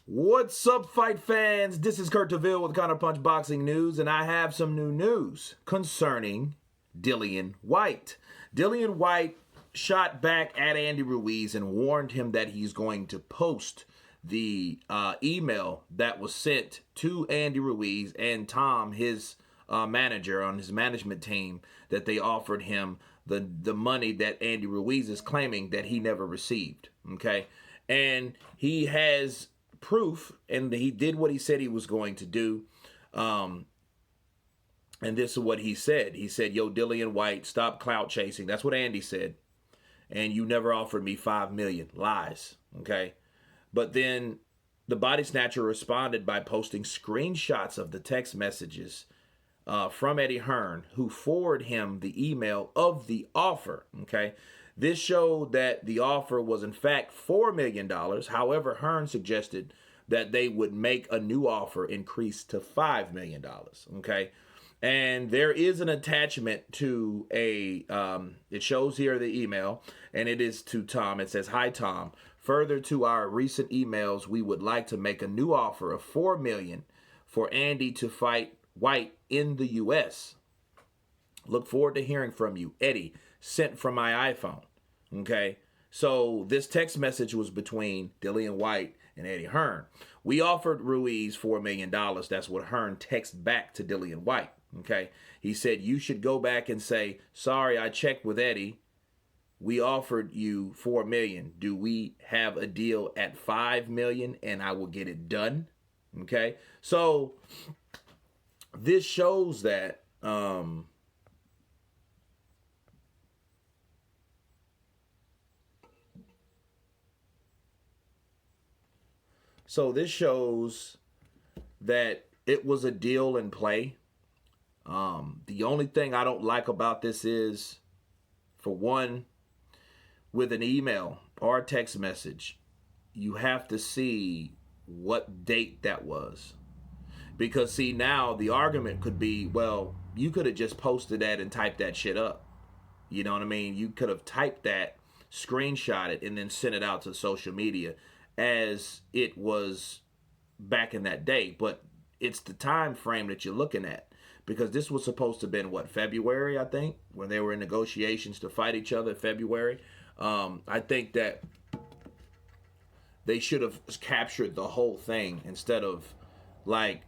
What's up, fight fans? This is Kurt DeVille with Counterpunch Boxing News, and I have some new news concerning Dillian Whyte. Dillian Whyte shot back at Andy Ruiz and warned him that he's going to post the email that was sent to Andy Ruiz and Tom, his manager on his management team, that they offered him the money that Andy Ruiz is claiming that he never received. Okay, and he has proof, and he did what he said he was going to do. And this is what he said. He said, "Yo, Dillian Whyte, stop clout chasing." That's what Andy said. And you never offered me $5 million. Lies. Okay. But then the body snatcher responded by posting screenshots of the text messages from Eddie Hearn, who forwarded him the email of the offer. Okay. This showed that the offer was in fact $4 million. However, Hearn suggested that they would make a new offer increase to $5 million. Okay. And there is an attachment to it shows here the email, and it is to Tom. It says, "Hi, Tom. Further to our recent emails, we would like to make a new offer of $4 million for Andy to fight Whyte in the U.S. Look forward to hearing from you. Eddie, sent from my iPhone." Okay. So this text message was between Dillian Whyte and Eddie Hearn. We offered Ruiz $4 million. That's what Hearn texted back to Dillian Whyte. Okay. He said, "You should go back and say, sorry, I checked with Eddie. We offered you $4 million. Do we have a deal at $5 million and I will get it done?" Okay. So this shows that, this shows that it was a deal in play. The only thing I don't like about this is, for one, with an email or a text message, you have to see what date that was. Because, see, now the argument could be, well, you could have just posted that and typed that shit up. You know what I mean? You could have typed that, screenshot it, and then sent it out to social media as it was back in that day. But it's the time frame that you're looking at, because this was supposed to have been, what, February, I think, when they were in negotiations to fight each other in February. I think that they should have captured the whole thing instead of like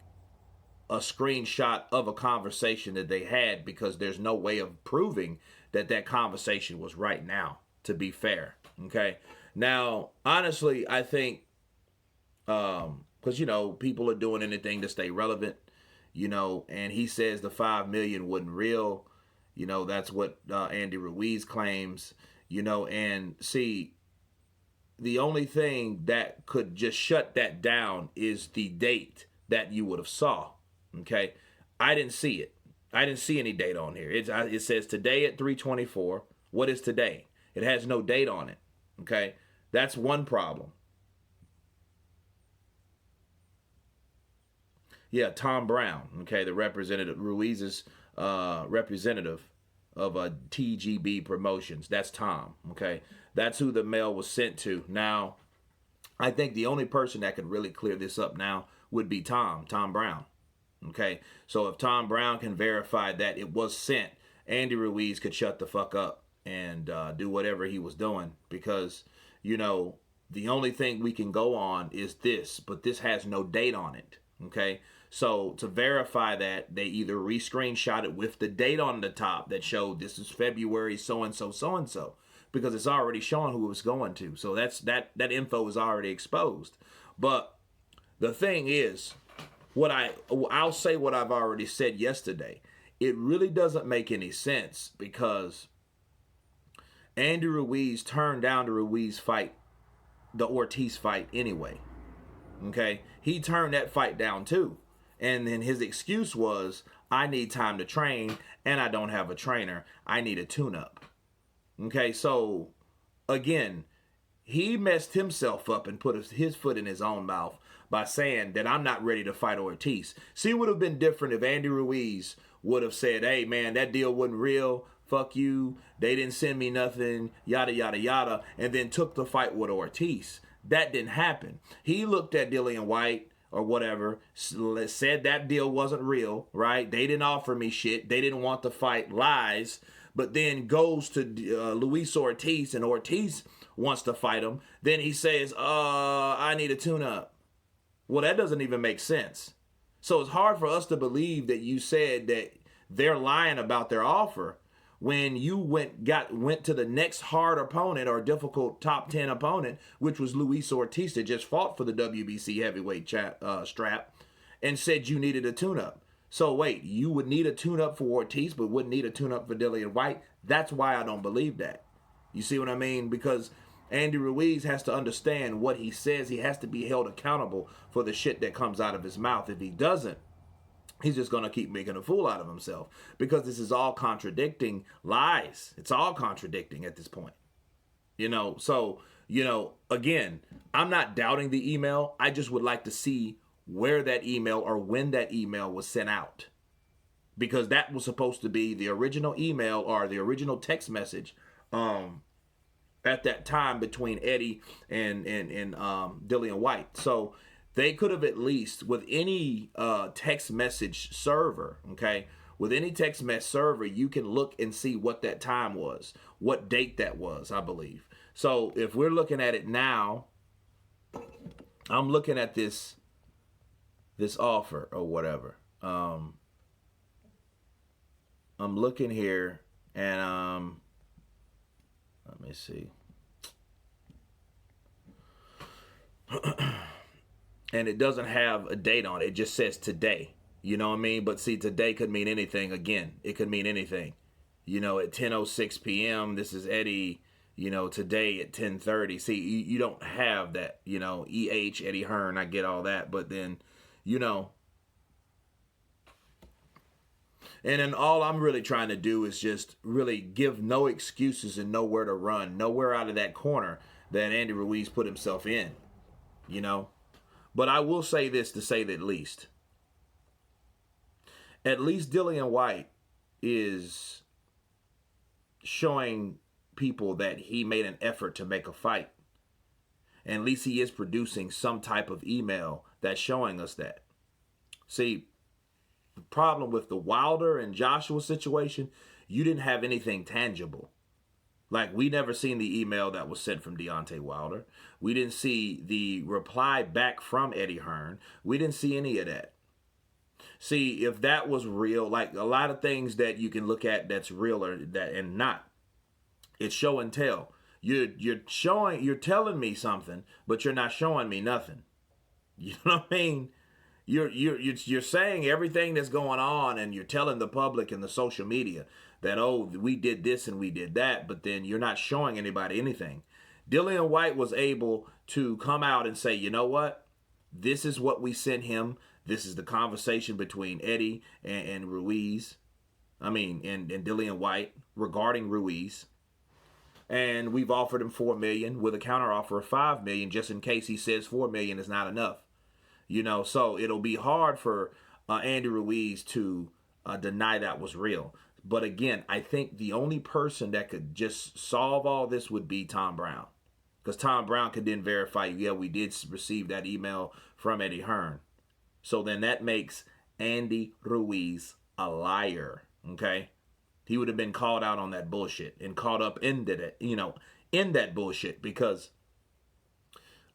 a screenshot of a conversation that they had, because there's no way of proving that that conversation was right now, to be fair. Okay. Now, honestly, I think, because, people are doing anything to stay relevant, and he says the $5 million wasn't real. That's what Andy Ruiz claims, and see, the only thing that could just shut that down is the date that you would have saw. Okay. I didn't see it. I didn't see any date on here. It says today at 3:24. What is today? It has no date on it. Okay. That's one problem. Yeah, Tom Brown, okay, the representative, Ruiz's representative of TGB Promotions. That's Tom, okay? That's who the mail was sent to. Now, I think the only person that could really clear this up now would be Tom Brown, okay? So if Tom Brown can verify that it was sent, Andy Ruiz could shut the fuck up and do whatever he was doing, because, the only thing we can go on is this, but this has no date on it, okay? So to verify that, they either re-screenshot it with the date on the top that showed this is February so-and-so, so-and-so, because it's already showing who it's going to. So that info is already exposed. But the thing is, I'll say what I've already said yesterday. It really doesn't make any sense, because Andy Ruiz turned down the Ruiz fight, the Ortiz fight anyway. Okay? He turned that fight down too. And then his excuse was, I need time to train and I don't have a trainer. I need a tune-up. Okay, so again, he messed himself up and put his foot in his own mouth by saying that I'm not ready to fight Ortiz. See, it would have been different if Andy Ruiz would have said, hey, man, that deal wasn't real. Fuck you. They didn't send me nothing, yada, yada, yada, and then took the fight with Ortiz. That didn't happen. He looked at Dillian Whyte or whatever, said that deal wasn't real, right? They didn't offer me shit. They didn't want to fight, lies. But then goes to Luis Ortiz, and Ortiz wants to fight him. Then he says, I need a tune-up. Well, that doesn't even make sense. So it's hard for us to believe that you said that they're lying about their offer when you went to the next hard opponent or difficult top 10 opponent, which was Luis Ortiz, that just fought for the WBC heavyweight strap, and said you needed a tune-up. So wait, you would need a tune-up for Ortiz, but wouldn't need a tune-up for Dillian Whyte? That's why I don't believe that. You see what I mean? Because Andy Ruiz has to understand what he says. He has to be held accountable for the shit that comes out of his mouth. If he doesn't, he's just going to keep making a fool out of himself, because this is all contradicting lies. It's all contradicting at this point. So, again, I'm not doubting the email. I just would like to see where that email or when that email was sent out, because that was supposed to be the original email or the original text message at that time between Eddie and Dillian Whyte. So they could have at least, with any text message server, okay, with any text message server, you can look and see what that time was, what date that was, I believe. So if we're looking at it now, I'm looking at this offer or whatever. I'm looking here, and let me see. And it doesn't have a date on it. It just says today. You know what I mean? But see, today could mean anything. Again, it could mean anything. At 10:06 p.m., this is Eddie, today at 10:30. See, you don't have that, EH, Eddie Hearn, I get all that. But then, and then all I'm really trying to do is just really give no excuses and nowhere to run, nowhere out of that corner that Andy Ruiz put himself in, But I will say this to say the least. At least Dillian Whyte is showing people that he made an effort to make a fight. And at least he is producing some type of email that's showing us that. See, the problem with the Wilder and Joshua situation, you didn't have anything tangible. Like, we never seen the email that was sent from Deontay Wilder. We didn't see the reply back from Eddie Hearn. We didn't see any of that. See, if that was real, like a lot of things that you can look at that's real or that and not, it's show and tell. You're telling me something, but you're not showing me nothing. You know what I mean? You're saying everything that's going on, and you're telling the public and the social media that, oh, we did this and we did that, but then you're not showing anybody anything. Dillian Whyte was able to come out and say, you know what? This is what we sent him. This is the conversation between Eddie and Ruiz. And Dillian Whyte regarding Ruiz. And we've offered him $4 million with a counter offer of $5 million, just in case he says $4 million is not enough. So it'll be hard for Andy Ruiz to deny that was real. But again, I think the only person that could just solve all this would be Tom Brown. Because Tom Brown could then verify, yeah, we did receive that email from Eddie Hearn. So then that makes Andy Ruiz a liar, okay? He would have been called out on that bullshit and caught up into that, in that bullshit. Because,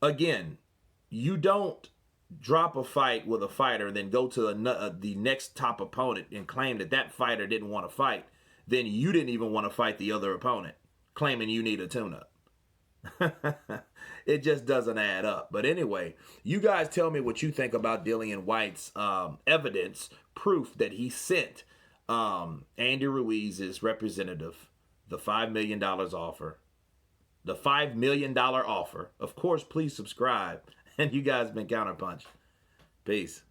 again, you don't drop a fight with a fighter and then go to the next top opponent and claim that fighter didn't want to fight. Then you didn't even want to fight the other opponent, claiming you need a tune-up. It just doesn't add up. But anyway, you guys tell me what you think about Dillian Whyte's evidence, proof that he sent Andy Ruiz's representative the $5 million offer. The $5 million offer. Of course, please subscribe. And you guys been Counterpunch. Peace.